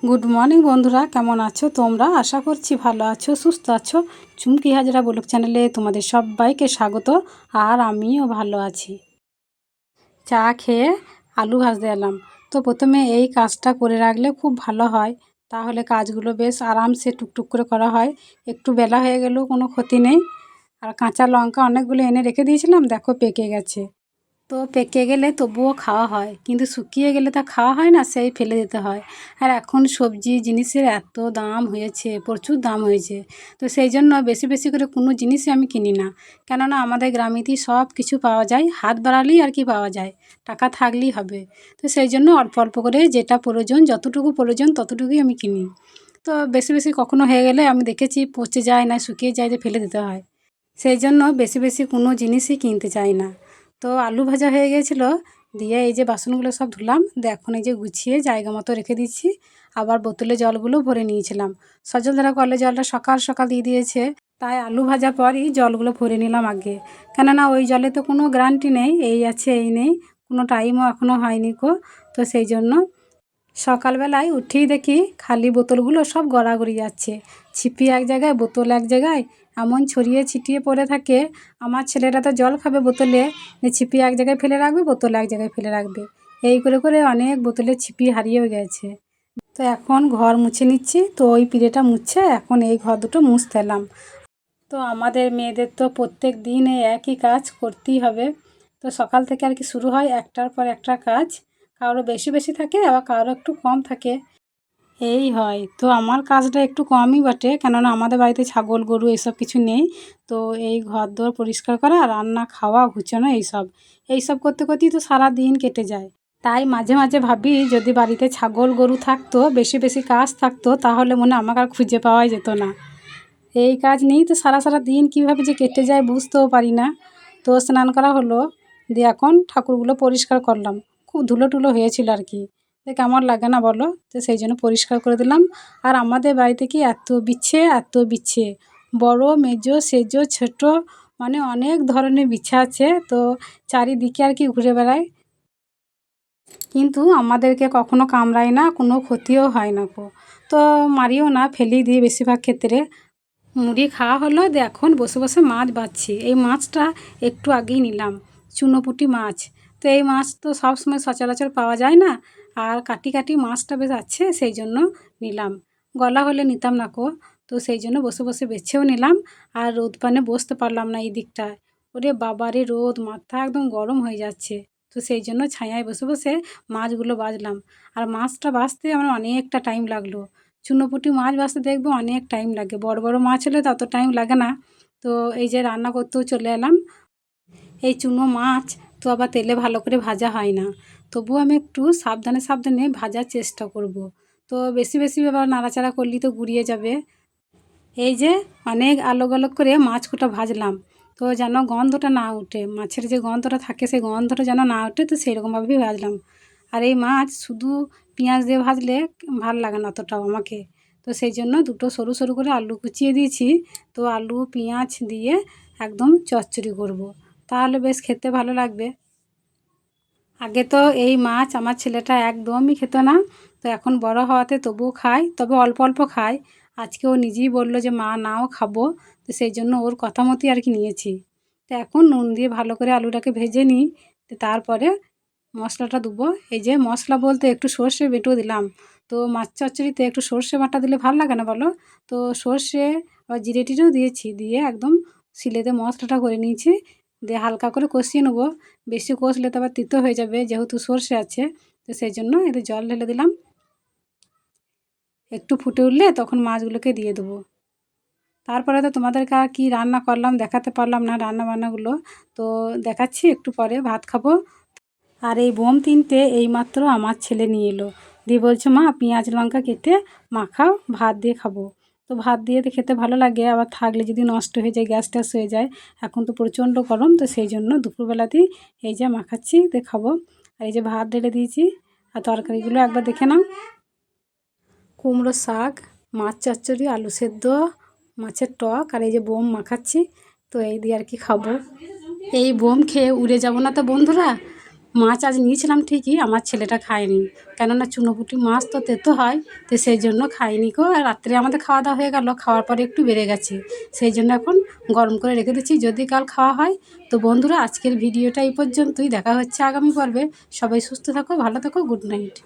Good morning বন্ধুরা, কেমন আছো তোমরা? আশা করছি ভালো আছো, সুস্থ আছো। চুমকি হাজরা ব্লগ চ্যানেলে তোমাদের সবাইকে স্বাগত। আর আমিও ভালো আছি। চা খেয়ে আলু ভাজতে এলাম। তো প্রথমে এই কাজটা করে রাখলে খুব ভালো হয়, তাহলে কাজগুলো বেশ আরামসে টুকটুক করে করা হয়। একটু বেলা হয়ে গেলেও কোনো ক্ষতি নেই। আর কাঁচা লঙ্কা অনেকগুলো এনে রেখে দিয়েছিলাম, দেখো পেকে গেছে। তো পেকে গেলে তবুও খাওয়া হয়, কিন্তু শুকিয়ে গেলে তা খাওয়া হয় না, সেই ফেলে দিতে হয়। আর এখন সবজি জিনিসের এত দাম হয়েছে, প্রচুর দাম হয়েছে। তো সেই জন্য বেশি বেশি করে কোনো জিনিসই আমি কিনি না, কেননা আমাদের গ্রামেতেই সব কিছু পাওয়া যায়, হাত বাড়ালেই আর কি পাওয়া যায়, টাকা থাকলেই হবে। তো সেই জন্য অল্প অল্প করে যেটা প্রয়োজন, যতটুকু প্রয়োজন ততটুকুই আমি কিনি। তো বেশি বেশি কখনো হয়ে গেলে আমি দেখেছি পচে যায় না, শুকিয়ে যায়, যে ফেলে দিতে হয়। সেই জন্য বেশি বেশি কোনো জিনিসই কিনতে চাই না। তো আলু ভাজা হয়ে গিয়েছিলো, দিয়ে এই যে বাসনগুলো সব ধুলাম, এখন এই যে গুছিয়ে জায়গা মতো রেখে দিচ্ছি। আবার বোতলে জলগুলো ভরে নিয়েছিলাম। সজলধারা কলে জলটা সকাল সকাল দিয়ে দিয়েছে, তাই আলু ভাজার পরই জলগুলো ভরে নিলাম আগে। কেননা ওই জলে তো কোনো গ্যারান্টি নেই, এই আছে এই নেই, কোনো টাইমও এখনও হয়নি কো। তো সেই জন্য সকালবেলায় উঠেই দেখি খালি বোতলগুলো সব গড়াগড়ি যাচ্ছে। ছিপি এক জায়গায়, বোতল এক জায়গায়, এমন ছড়িয়ে ছিটিয়ে পড়ে থাকে। আমার ছেলেরা তো জল খাবে বোতলে, ছিপি এক জায়গায় ফেলে রাখবে, বোতল এক জায়গায় ফেলে রাখবে। এই করে করে অনেক বোতলে ছিপি হারিয়েও গেছে। তো এখন ঘর মুছে নিচ্ছি, তো ওই পিঁড়েটা মুছছে, এখন এই ঘর দুটো মুছতে এলাম। তো আমাদের মেয়েদের তো প্রত্যেক দিন এই একই কাজ করতেই হবে। তো সকাল থেকে আর কি শুরু হয় একটার পর একটা কাজ। কারো বেশি বেশি থাকে, আবার কারো একটু কম থাকে, এই হয়। তো আমার কাজটা একটু কমই বটে, কেননা আমাদের বাড়িতে ছাগল গরু এসব কিছু নেই। তো এই ঘরদোর পরিষ্কার করা, রান্না, খাওয়া, গুছানো, এইসব করতে করতেই তো সারা দিন কেটে যায়। তাই মাঝে মাঝে ভাবি, যদি বাড়িতে ছাগল গরু থাকতো, বেশি বেশি কাজ থাকতো, তাহলে মনে হয় আমাকে আর খুঁজে পাওয়াই যেত না। এই কাজ নিয়েই তো সারা সারা দিন কীভাবে যে কেটে যায় বুঝতেও পারি না। তো স্নান করা হলো, দিয়ে এখন ঠাকুরগুলো পরিষ্কার করলাম। খুব ধুলো টুলো হয়েছিল আর কি, তো কেমন লাগে না বলো? তো সেই জন্য পরিষ্কার করে দিলাম। আর আমাদের বাড়িতে কি এত বিচ্ছে, বড় মেজো সেজো ছোটো, মানে অনেক ধরনের বিছা আছে। তো চারিদিকে আর কি ঘুরে বেড়ায়, কিন্তু আমাদেরকে কখনো কামড়ায় না, কোনো ক্ষতিও হয় না কো। তো মারিও না, ফেলি দিয়ে বেশিরভাগ ক্ষেত্রে। মুড়ি খাওয়া হলো, দিয়ে এখন বসে বসে মাছ বাছছি। এই মাছটা একটু আগেই নিলাম, চুনোপুঁটি মাছ। তো এই মাছ তো সবসময় সচরাচর পাওয়া যায় না, আর কাটি কাটি মাছটা বেশ আছে, সেই জন্য নিলাম। গলা হলে নিতাম না কো। তো সেই জন্য বসে বসে বেছেও নিলাম। আর রোদ পানে বসতে পারলাম না এই দিকটায়। ওরে বাবারে রোদ, মাথা একদম গরম হয়ে যাচ্ছে। তো সেই জন্য ছায়ায় বসে বসে মাছগুলো বাছলাম। আর মাছটা বাছতে আমার অনেকটা টাইম লাগলো। চুনোপুঁটি মাছ বাছতে দেখবো অনেক টাইম লাগে, বড় বড় মাছ হলে তত টাইম লাগে না। তো এই যে রান্না করতেও চলে এলাম। এই চুনো মাছ তো আবার তেলে ভালো করে ভাজা হয় না, তবুও আমি একটু সাবধানে সাবধানে ভাজার চেষ্টা করব। তো বেশি বেশি আবার নাড়াচাড়া করলেই তো গুঁড়িয়ে যাবে। এই যে অনেক আলোক আলোক করে মাছ কোটা ভাজলাম, তো যেন গন্ধটা না ওঠে, মাছের যে গন্ধটা থাকে সেই গন্ধটা যেন না ওঠে, তো সেইরকমভাবেই ভাজলাম। আর এই মাছ শুধু পেঁয়াজ দিয়ে ভাজলে ভাল লাগে না অতটাও আমাকে। তো সেই জন্য দুটো সরু সরু করে আলু কুচিয়ে দিয়েছি। তো আলু পেঁয়াজ দিয়ে একদম চচ্চড়ি করব, তাহলে বেশ খেতে ভালো লাগবে। আগে তো এই মাছ আমার ছেলেটা একদমই খেত না, তো এখন বড় হওয়াতে তবুও খায়, তবে অল্প অল্প খায়। আজকে ও নিজেই বলল যে মা নাও খাবো, তো সেই জন্য ওর কথা মতোই আর কি নিয়েছি। তো এখন নুন দিয়ে ভালো করে আলুটাকে ভেজে নিই, তো তারপরে মশলাটা দেবো। এই যে মশলা বলতে একটু সর্ষে বেটেও দিলাম। তো মাছ চচ্চড়িতে একটু সর্ষে বাটা দিলে ভালো লাগে না বলো? তো সর্ষে আবার জিরে টিরেও দিয়েছি, দিয়ে একদম শিলেতে মশলাটা করে নিয়েছি, দিয়ে হালকা করে কষিয়ে নেবো। বেশি কষলে তো আবার তিতো হয়ে যাবে, যেহেতু সর্ষে আছে। তো সেই জন্য এতে জল ঢেলে দিলাম। একটু ফুটে উঠলে তখন মাছগুলোকে দিয়ে দেবো। তারপরে তো তোমাদেরকে আর কী রান্না করলাম দেখাতে পারলাম না, রান্না বান্নাগুলো তো দেখাচ্ছি একটু পরে। ভাত খাবো। আর এই বোম তিনটে এইমাত্র আমার ছেলে নিয়ে এলো, দিয়ে বলছে মা পেঁয়াজ লঙ্কা কেটে মাখাও, ভাত দিয়ে খাবো। তো ভাত দিয়ে তো খেতে ভালো লাগে, আবার থাকলে যদি নষ্ট হয়ে যায়, গ্যাস ট্যাস হয়ে যায়। এখন তো প্রচণ্ড গরম, তো সেই জন্য দুপুরবেলাতেই এই যে মাখাচ্ছি, দিয়ে খাবো। আর এই যে ভাত ঢেলে দিয়েছি। আর তরকারিগুলো একবার দেখে নাও। কুমড়ো শাক, মাছ চচ্চড়ি, আলু সেদ্ধ, মাছের টক, আর এই যে বোম মাখাচ্ছি। তো এই দিয়ে আর কি খাবো। এই বোম খেয়ে উড়ে যাব না তো বন্ধুরা? মাছ আজ নিয়েছিলাম ঠিকই, আমার ছেলেটা খায়নি, কেননা চুনোপুঁটি মাছ তো তেতো হয়, তো সেই জন্য খায়নি কো। আর রাত্রে আমাদের খাওয়া দাওয়া হয়ে গেল, খাওয়ার পরে একটু বেড়ে গেছে, সেই জন্য এখন গরম করে রেখে দিচ্ছি যদি কাল খাওয়া হয়। তো বন্ধুরা, আজকের ভিডিওটা এই পর্যন্তই, দেখা হচ্ছে আগামী পর্বে। সবাই সুস্থ থাকো, ভালো থাকো, গুড নাইট।